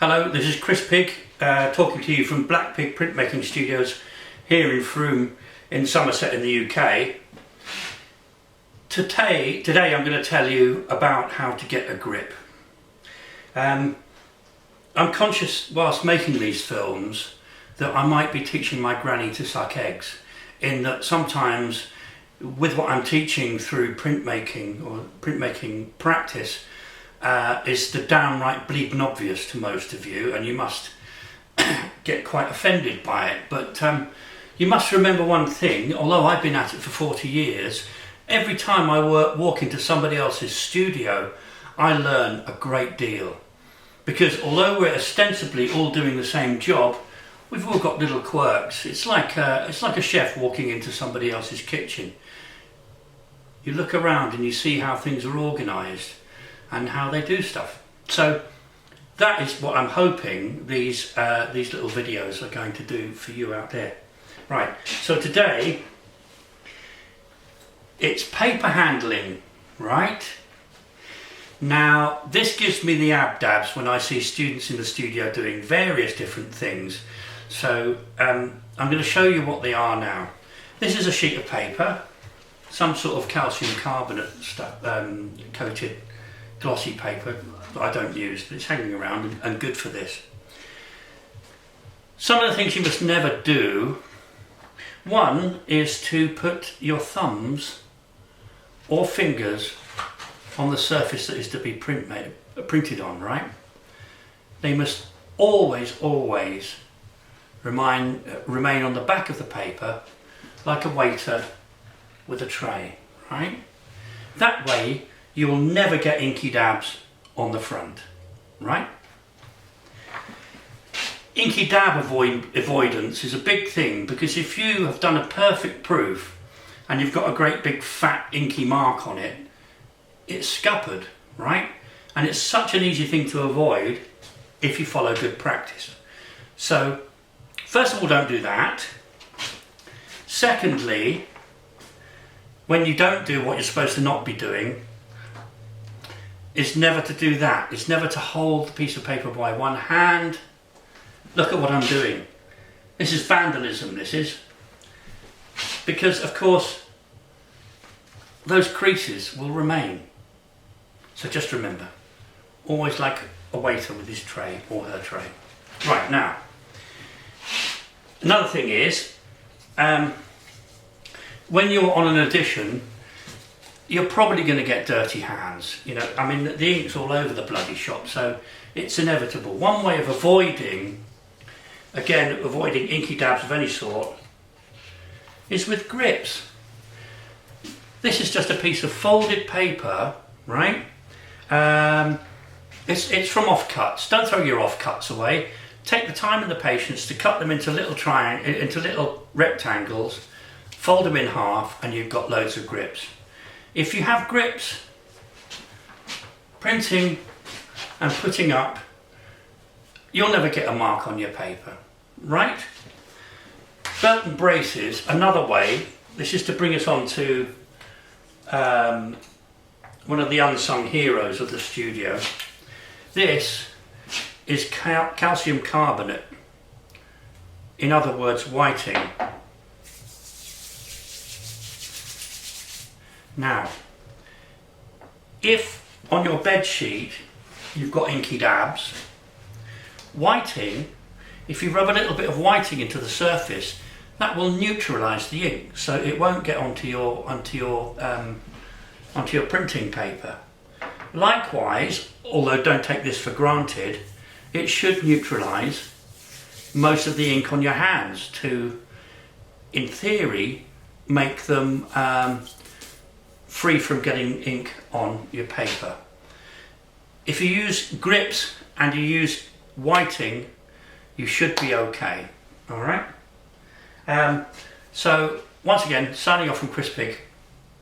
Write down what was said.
Hello, this is Chris Pigg talking to you from Black Pig Printmaking Studios here in Frome in Somerset in the UK. Today I'm going to tell you about how to get a grip. I'm conscious whilst making these films that I might be teaching my granny to suck eggs, in that sometimes with what I'm teaching through printmaking or printmaking practice is the downright bleeding obvious to most of you, and you must get quite offended by it. But you must remember one thing: although I've been at it for 40 years, every time I walk into somebody else's studio, I learn a great deal. Because although we're ostensibly all doing the same job, we've all got little quirks. It's like a chef walking into somebody else's kitchen. You look around and you see how things are organised and how they do stuff. So that is what I'm hoping these little videos are going to do for you out there. Right, so today it's paper handling, right? Now this gives me the ab-dabs when I see students in the studio doing various different things. So I'm going to show you what they are now. This is a sheet of paper, some sort of calcium carbonate stuff, coated glossy paper that I don't use, but it's hanging around and good for this. Some of the things you must never do: one is to put your thumbs or fingers on the surface that is to be printed on, right? They must always remain on the back of the paper like a waiter with a tray, right? That way you will never get inky dabs on the front, right? Inky dab avoidance is a big thing, because if you have done a perfect proof and you've got a great big fat inky mark on it, it's scuppered, right? And it's such an easy thing to avoid if you follow good practice. So first of all, don't do that. Secondly, when you don't do what you're supposed to not be doing, is never to do that. It's never to hold the piece of paper by one hand. Look at what I'm doing. This is vandalism, this is. Because of course those creases will remain. So just remember, always like a waiter with his tray or her tray. Right, now, another thing is, when you're on an edition, you're probably going to get dirty hands. You know, I mean, the ink's all over the bloody shop, so it's inevitable. One way of avoiding inky dabs of any sort is with grips. This is just a piece of folded paper, right? It's from offcuts. Don't throw your offcuts away. Take the time and the patience to cut them into little rectangles, fold them in half, and you've got loads of grips. If you have grips, printing and putting up, you'll never get a mark on your paper, right? Belt and braces, another way. This is to bring us on to one of the unsung heroes of the studio. This is calcium carbonate, in other words, whiting. Now, if on your bed sheet you've got inky dabs, whiting, if you rub a little bit of whiting into the surface, that will neutralise the ink, so it won't get onto your printing paper. Likewise, although don't take this for granted, it should neutralise most of the ink on your hands to, in theory, make them free from getting ink on your paper. If you use grips and you use whiting, you should be okay. All right. So once again, signing off from Chris Pigg.